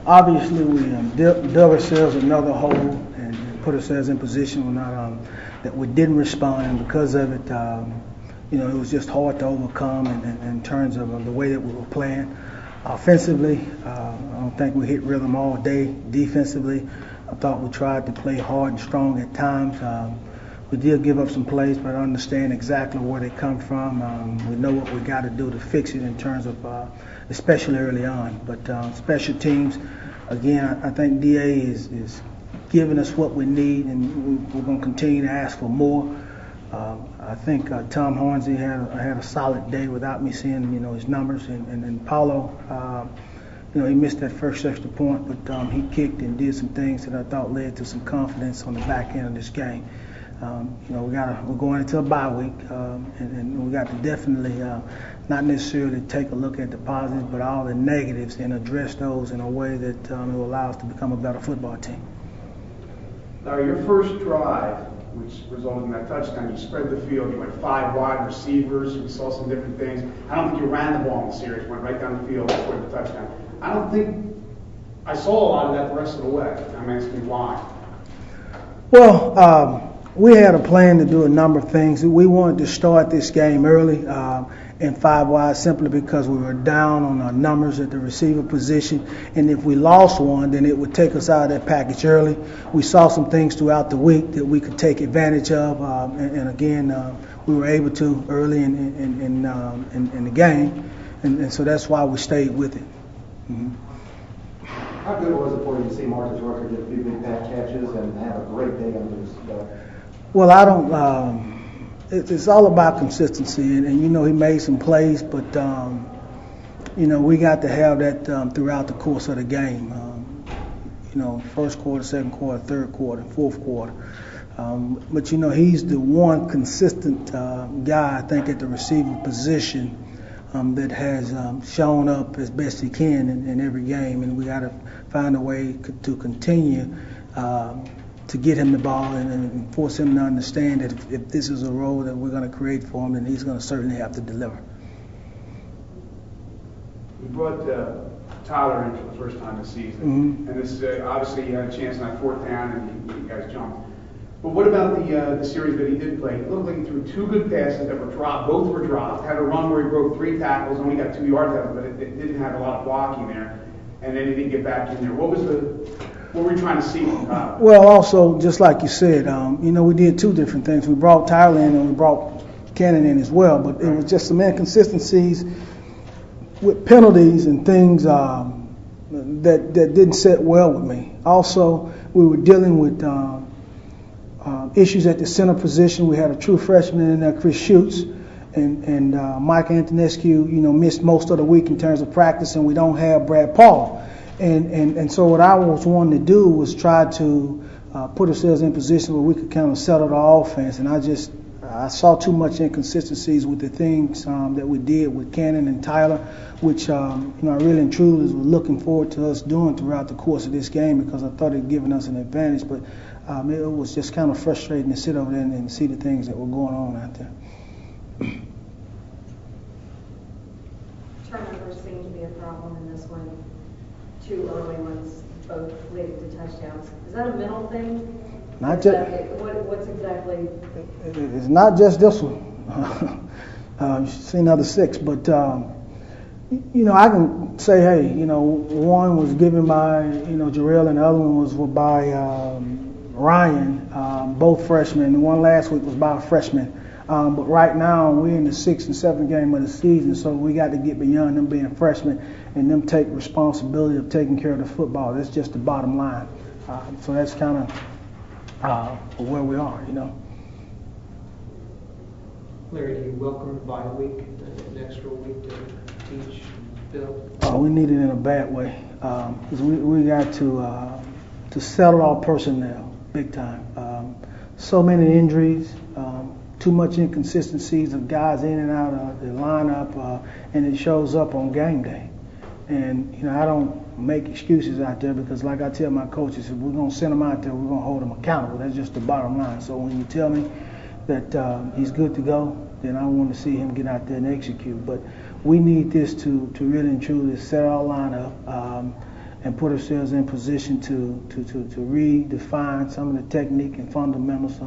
Obviously, we dug ourselves another hole and put ourselves in position that we didn't respond, and because of it, it was just hard to overcome in terms of the way that we were playing. Offensively, I don't think we hit rhythm all day. Defensively, I thought we tried to play hard and strong at times. We did give up some plays, but I understand exactly where they come from. We know what we got to do to fix it in terms of, especially early on. But special teams, again, I think DA is giving us what we need, and we're going to continue to ask for more. I think Tom Hornsey had a solid day without me seeing his numbers, and Paulo, he missed that first extra point, but he kicked and did some things that I thought led to some confidence on the back end of this game. We're going into a bye week, and we got to definitely not necessarily take a look at the positives, but all the negatives and address those in a way that will allow us to become a better football team. Now, your first drive, which resulted in that touchdown, you spread the field, you went 5 wide receivers, you saw some different things. I don't think you ran the ball in the series, went right down the field, scored the touchdown. I don't think I saw a lot of that the rest of the way. I'm asking why. Well, we had a plan to do a number of things. We wanted to start this game early in 5 wide simply because we were down on our numbers at the receiver position, and if we lost one, then it would take us out of that package early. We saw some things throughout the week that we could take advantage of, and again, we were able to early in the game, and so that's why we stayed with it. Mm-hmm. How good was it for you to see Marcus Rucker get a few big back catches and have a great day under his belt? Well, I don't. It's all about consistency, and he made some plays, but we got to have that throughout the course of the game. First quarter, second quarter, third quarter, fourth quarter. But he's the one consistent guy, I think, at the receiving position that has shown up as best he can in every game, and we got to find a way to continue to get him the ball and force him to understand that if this is a role that we're going to create for him, then he's going to certainly have to deliver. You brought Tyler in for the first time this season, mm-hmm. and this obviously you had a chance in that 4th down, and you guys jumped. But what about the series that he did play? It looked like he threw 2 good passes that were dropped. Both were dropped. Had a run where he broke 3 tackles, only got 2 yards out of it, but it didn't have a lot of blocking there. And then he didn't get back in there. What were you trying to see from Tyler? Well, also, just like you said, we did 2 different things. We brought Tyler in and we brought Cannon in as well, but it was just some inconsistencies with penalties and things that didn't sit well with me. Also, we were dealing with issues at the center position. We had a true freshman in there, Chris Schutz, and Mike Antonescu, missed most of the week in terms of practice, and we don't have Brad Paul. And so what I was wanting to do was try to put ourselves in a position where we could kind of settle the offense, and I saw too much inconsistencies with the things that we did with Cannon and Tyler, which I really and truly was looking forward to us doing throughout the course of this game because I thought it had given us an advantage, but it was just kind of frustrating to sit over there and see the things that were going on out there. Turnovers seem to be a problem in this one. 2 early ones, both leading to touchdowns. Is that a mental thing? Not just. What's exactly? It's not just this one. You should see another 6, but I can say, hey, one was given by Jarrell, and the other one was by Ryan, both freshmen. The one last week was by a freshman. But right now we're in the 6th and 7th game of the season, so we got to get beyond them being freshmen and them take responsibility of taking care of the football. That's just the bottom line. So that's kind of where we are, Larry, do you welcome the bye week, an extra week to teach, build? We need it in a bad way because we got to settle our personnel big time. So many injuries. Too much inconsistencies of guys in and out of the lineup, and it shows up on game day. And, I don't make excuses out there because, like I tell my coaches, if we're going to send them out there, we're going to hold them accountable. That's just the bottom line. So when you tell me that he's good to go, then I want to see him get out there and execute. But we need this to really and truly set our lineup. and put ourselves in position to redefine some of the technique and fundamentals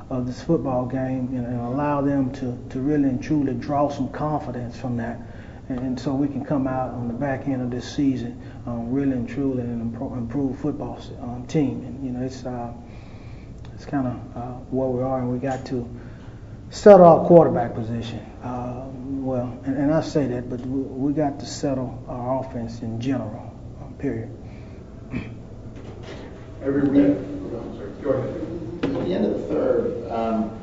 of this football game, and allow them to really and truly draw some confidence from that. And so we can come out on the back end of this season really and truly an improved football team. And it's kind of where we are, and we got to settle our quarterback position. And I say that, but we got to settle our offense in general. Period. Every week. Go ahead. At the end of the third,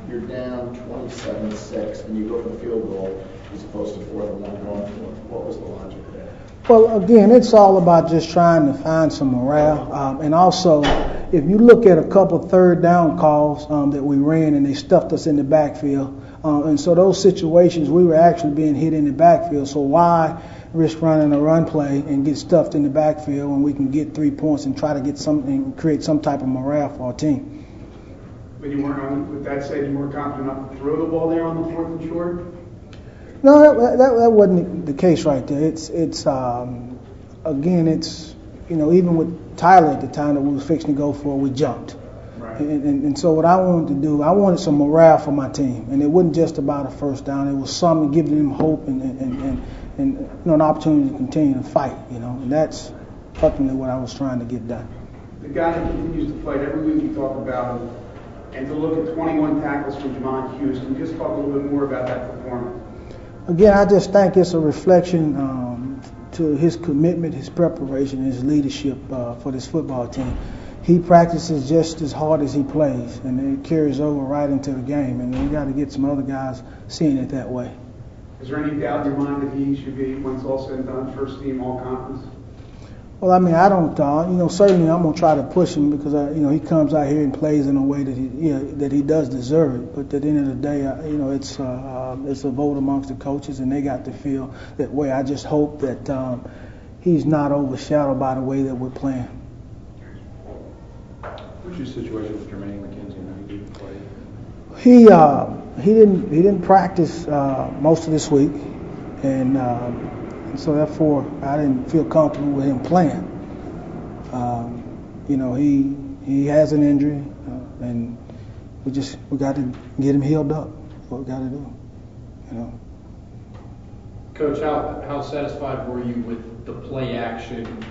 you're down 27-6, and you go for the field goal as opposed to 4th and 1 going for it. What was the logic there? Well, again, it's all about just trying to find some morale. And also, if you look at a couple third down calls that we ran and they stuffed us in the backfield, and so those situations we were actually being hit in the backfield. So why risk running a run play and get stuffed in the backfield when we can get 3 points and try to get something, create some type of morale for our team? But you weren't, with that said, you weren't confident enough to throw the ball there on the 4th and short? No, that wasn't the case right there. It's again, it's, even with Tyler at the time that we was fixing to go for, we jumped. Right. And so what I wanted to do, I wanted some morale for my team, and it wasn't just about a first down. It was something giving them hope and an opportunity to continue to fight. And that's ultimately what I was trying to get done. The guy that continues to fight every week, we talk about him, and to look at 21 tackles from Jamon Hughes. Can you just talk a little bit more about that performance? Again, I just think it's a reflection to his commitment, his preparation, his leadership for this football team. He practices just as hard as he plays, and it carries over right into the game. And we got to get some other guys seeing it that way. Is there any doubt in your mind that he should be, once all said and done, first team all conference? Well, I mean, I don't. Certainly, I'm gonna try to push him because he comes out here and plays in a way that he does deserve it. But at the end of the day, it's a vote amongst the coaches, and they got to feel that way. I just hope that he's not overshadowed by the way that we're playing. What's your situation with Jermaine McKenzie? He didn't play. He didn't practice most of this week, and so therefore I didn't feel comfortable with him playing. He has an injury, and we got to get him healed up. That's what we got to do. Coach, how satisfied were you with the play action,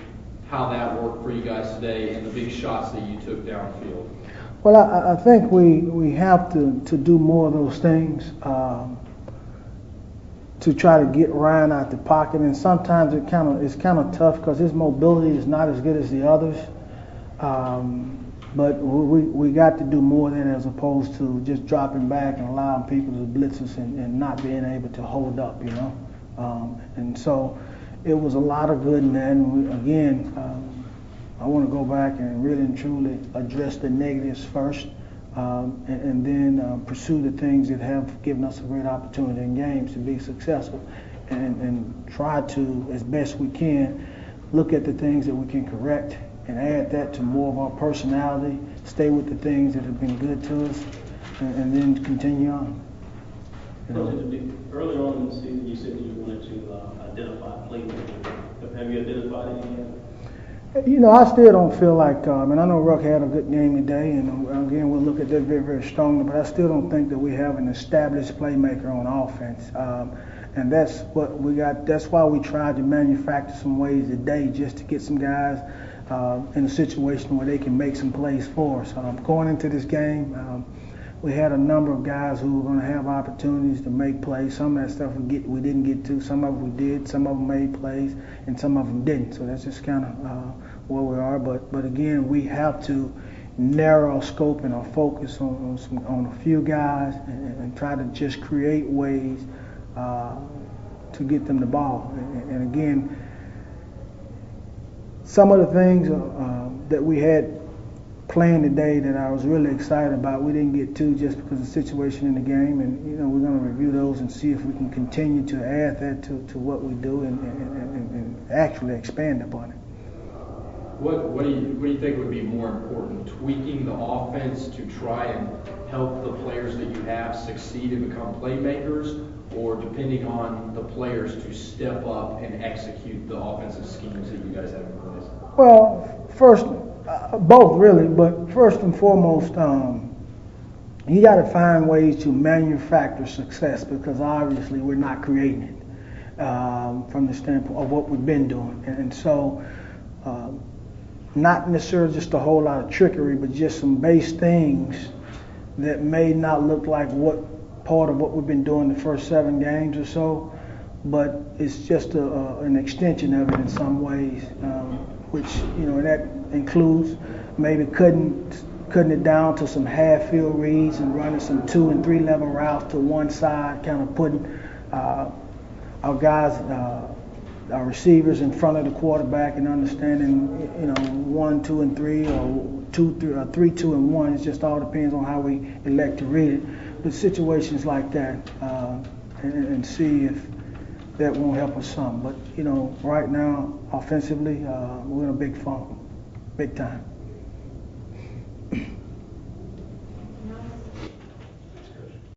how that worked for you guys today, and the big shots that you took downfield? Well, I think we have to do more of those things to try to get Ryan out the pocket, and sometimes it's kind of tough because his mobility is not as good as the others. But we got to do more of that as opposed to just dropping back and allowing people to blitz us and not being able to hold up, and so it was a lot of good in that. And I want to go back and really and truly address the negatives first, and then pursue the things that have given us a great opportunity in games to be successful, and try to, as best we can, look at the things that we can correct and add that to more of our personality, stay with the things that have been good to us, and then continue on. Earlier on in the season, you said that you wanted to identify playmakers. Have you identified any yet? I still don't feel like, and I know Ruck had a good game today, and again, we'll look at that very, very strongly, but I still don't think that we have an established playmaker on offense. And that's what we got. That's why we tried to manufacture some ways today just to get some guys in a situation where they can make some plays for us. Going into this game, we had a number of guys who were going to have opportunities to make plays. Some of that stuff we didn't get to. Some of them we did. Some of them made plays, and some of them didn't. So that's just kind of where we are. But again, we have to narrow our scope and our focus on a few guys and try to just create ways to get them the ball. And again, some of the things that we had planned today that I was really excited about, we didn't get to just because of the situation in the game, and we're going to review those and see if we can continue to add that to what we do and actually expand upon it. What do you think would be more important, tweaking the offense to try and help the players that you have succeed and become playmakers, or depending on the players to step up and execute the offensive schemes that you guys have in place? Well, first, both really, but first and foremost, you got to find ways to manufacture success, because obviously we're not creating it from the standpoint of what we've been doing. And so, not necessarily just a whole lot of trickery, but just some base things that may not look like what part of what we've been doing the first 7 games or so, but it's just an extension of it in some ways, which, that includes maybe cutting it down to some half field reads and running some 2 and 3 level routes to one side, kind of putting our guys, our receivers in front of the quarterback, and understanding, 1, 2, and 3, or 3, 2, and 1. It just all depends on how we elect to read it. But situations like that, and see if that won't help us some. But right now, offensively, we're in a big funk, big time.